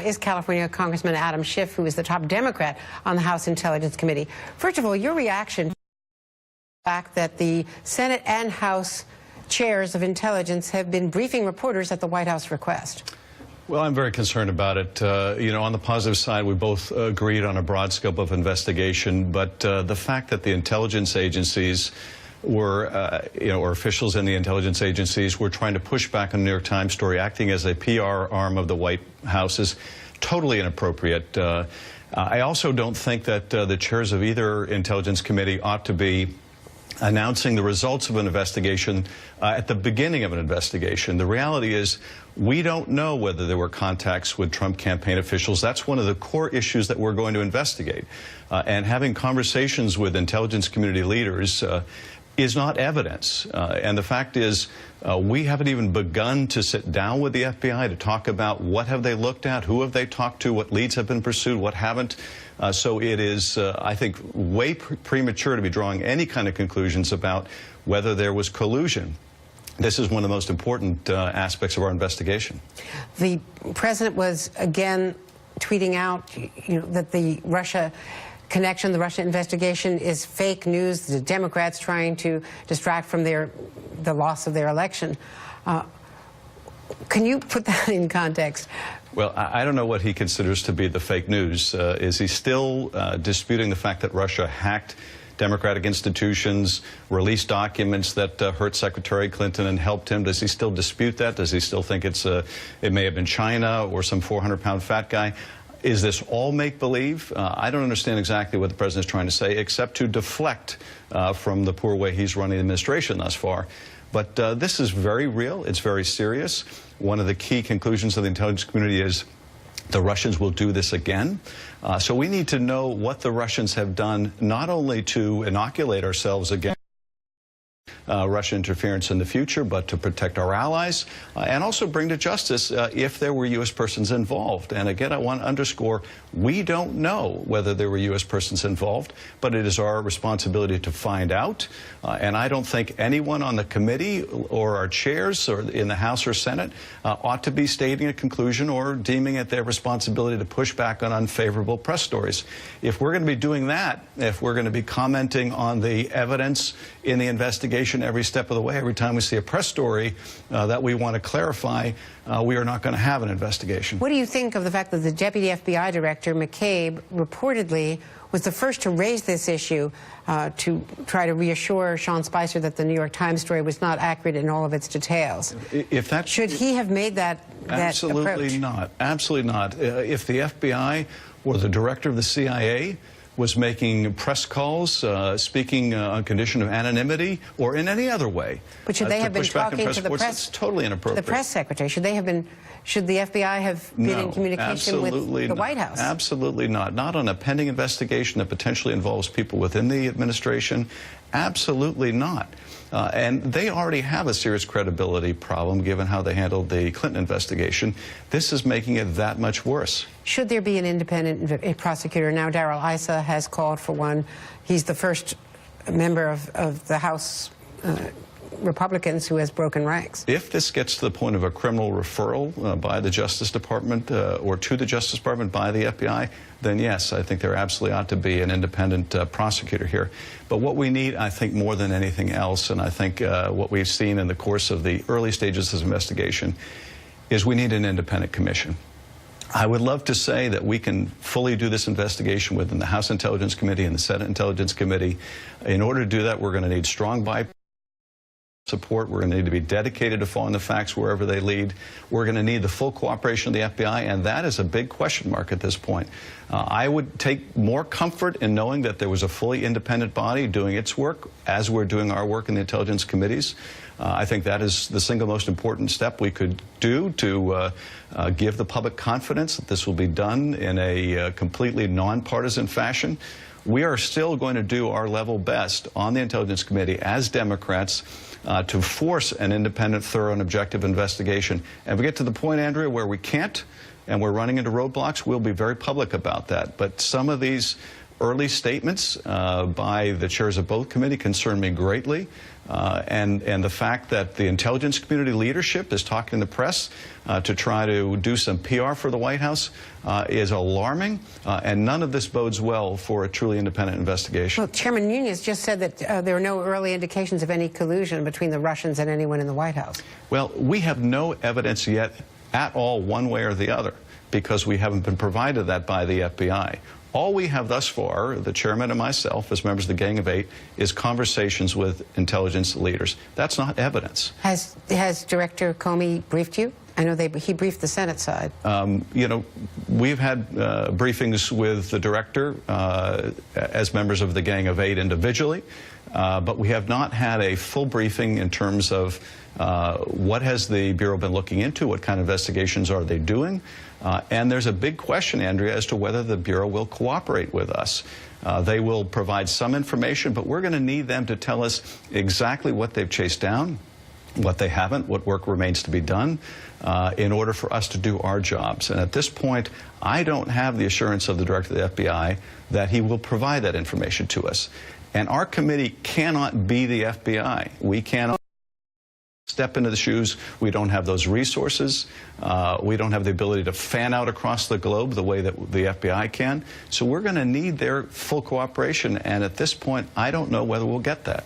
is California Congressman Adam Schiff, who is the top Democrat on the House Intelligence Committee. First of all, your reaction to the fact that the Senate and House chairs of intelligence have been briefing reporters at the White House request. Well, I'm very concerned about it. You know, on the positive side, we both agreed on a broad scope of investigation, but the fact that the intelligence agencies were, or officials in the intelligence agencies were trying to push back on the New York Times story, acting as a PR arm of the White House, is totally inappropriate. I also don't think that the chairs of either intelligence committee ought to be announcing the results of an investigation at the beginning of an investigation. The reality is we don't know whether there were contacts with Trump campaign officials. That's one of the core issues that we're going to investigate. And having conversations with intelligence community leaders is not evidence. And the fact is we haven't even begun to sit down with the FBI to talk about what have they looked at, who have they talked to, what leads have been pursued, what haven't. So it is, I think, way premature to be drawing any kind of conclusions about whether there was collusion. This is one of the most important aspects of our investigation. The president was again tweeting out, that the Russia connection, the Russia investigation is fake news. The Democrats trying to distract from the loss of their election. Can you put that in context? Well, I don't know what he considers to be the fake news. Is he still disputing the fact that Russia hacked Democratic institutions, released documents that hurt Secretary Clinton and helped him? Does he still dispute that? Does he still think it may have been China or some 400-pound fat guy? Is this all make-believe? I don't understand exactly what the president is trying to say, except to deflect from the poor way he's running the administration thus far. But this is very real. It's very serious. One of the key conclusions of the intelligence community is the Russians will do this again. So we need to know what the Russians have done, not only to inoculate ourselves against Russian interference in the future, but to protect our allies and also bring to justice if there were U.S. persons involved. And again, I want to underscore, we don't know whether there were U.S. persons involved, but it is our responsibility to find out. And I don't think anyone on the committee or our chairs or in the House or Senate ought to be stating a conclusion or deeming it their responsibility to push back on unfavorable press stories. If we're going to be doing that, if we're going to be commenting on the evidence in the investigation every step of the way, every time we see a press story that we want to clarify, we are not going to have an investigation. What do you think of the fact that the Deputy FBI Director, McCabe, reportedly was the first to raise this issue to try to reassure Sean Spicer that the New York Times story was not accurate in all of its details? If that should he have made that absolutely approach? Not. Absolutely not. If the FBI or the director of the CIA was making press calls, speaking on condition of anonymity, or in any other way. But should they have been talking to the press? It's totally inappropriate. The press secretary, should they have been? Should the FBI have been in communication with the White House? Absolutely not. Not on a pending investigation that potentially involves people within the administration. Absolutely not. And they already have a serious credibility problem given how they handled the Clinton investigation. This is making it that much worse. Should there be an independent prosecutor? Now Darrell Issa has called for one. He's the first member of the House Republicans who has broken ranks. If this gets to the point of a criminal referral by the Justice Department or to the Justice Department by the FBI, then yes, I think there absolutely ought to be an independent prosecutor here. But what we need, I think, more than anything else, and I think what we've seen in the course of the early stages of this investigation, is we need an independent commission. I would love to say that we can fully do this investigation within the House Intelligence Committee and the Senate Intelligence Committee. In order to do that, we're going to need strong bipartisan support. We're going to need to be dedicated to following the facts wherever they lead. We're going to need the full cooperation of the FBI, and that is a big question mark at this point. I would take more comfort in knowing that there was a fully independent body doing its work as we're doing our work in the intelligence committees. I think that is the single most important step we could do to give the public confidence that this will be done in a completely nonpartisan fashion. We are still going to do our level best on the Intelligence Committee as Democrats to force an independent, thorough, and objective investigation. And if we get to the point, Andrea, where we can't and we're running into roadblocks, we'll be very public about that. But some of these early statements by the chairs of both committee concern me greatly. And the fact that the intelligence community leadership is talking to the press to try to do some PR for the White House is alarming, and none of this bodes well for a truly independent investigation. Well, Chairman Nunes just said that there are no early indications of any collusion between the Russians and anyone in the White House. Well, we have no evidence yet at all one way or the other, because we haven't been provided that by the FBI. All we have thus far, the chairman and myself, as members of the Gang of Eight, is conversations with intelligence leaders. That's not evidence. Has Director Comey briefed you? I know he briefed the Senate side. You know, we've had briefings with the director as members of the Gang of Eight individually, but we have not had a full briefing in terms of what has the Bureau been looking into, what kind of investigations are they doing, and there's a big question, Andrea, as to whether the Bureau will cooperate with us. They will provide some information, but we're going to need them to tell us exactly what they've chased down, what they haven't, what work remains to be done, in order for us to do our jobs. And at this point, I don't have the assurance of the director of the FBI that he will provide that information to us. And our committee cannot be the FBI. We cannot step into the shoes. We don't have those resources. We don't have the ability to fan out across the globe the way that the FBI can. So we're going to need their full cooperation. And at this point, I don't know whether we'll get that.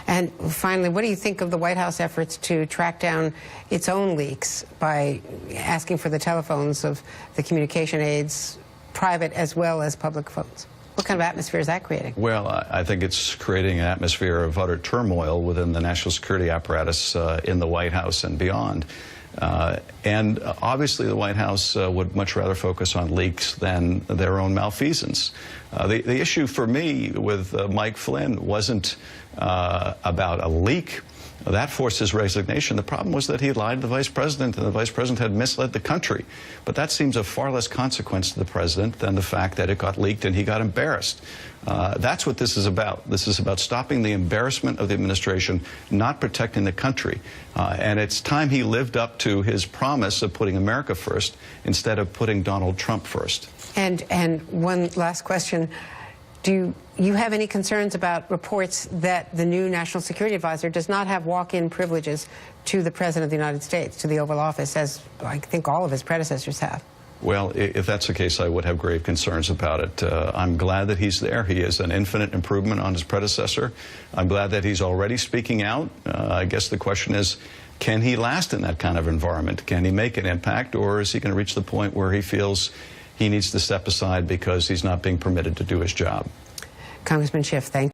And finally, what do you think of the White House efforts to track down its own leaks by asking for the telephones of the communication aides, private as well as public phones? What kind of atmosphere is that creating? Well, I think it's creating an atmosphere of utter turmoil within the national security apparatus in the White House and beyond. And obviously the White House would much rather focus on leaks than their own malfeasance. The issue for me with Mike Flynn wasn't about a leak. That forced his resignation. The problem was that he lied to the vice president, and the vice president had misled the country. But that seems of far less consequence to the president than the fact that it got leaked and he got embarrassed. That's what this is about. This is about stopping the embarrassment of the administration, not protecting the country. And it's time he lived up to his promise of putting America first instead of putting Donald Trump first. And one last question. Do you have any concerns about reports that the new National Security Advisor does not have walk-in privileges to the President of the United States, to the Oval Office, as I think all of his predecessors have? Well, if that's the case, I would have grave concerns about it. I'm glad that he's there. He is an infinite improvement on his predecessor. I'm glad that he's already speaking out. I guess the question is, can he last in that kind of environment? Can he make an impact, or is he going to reach the point where he feels he needs to step aside because he's not being permitted to do his job? Congressman Schiff, thank you.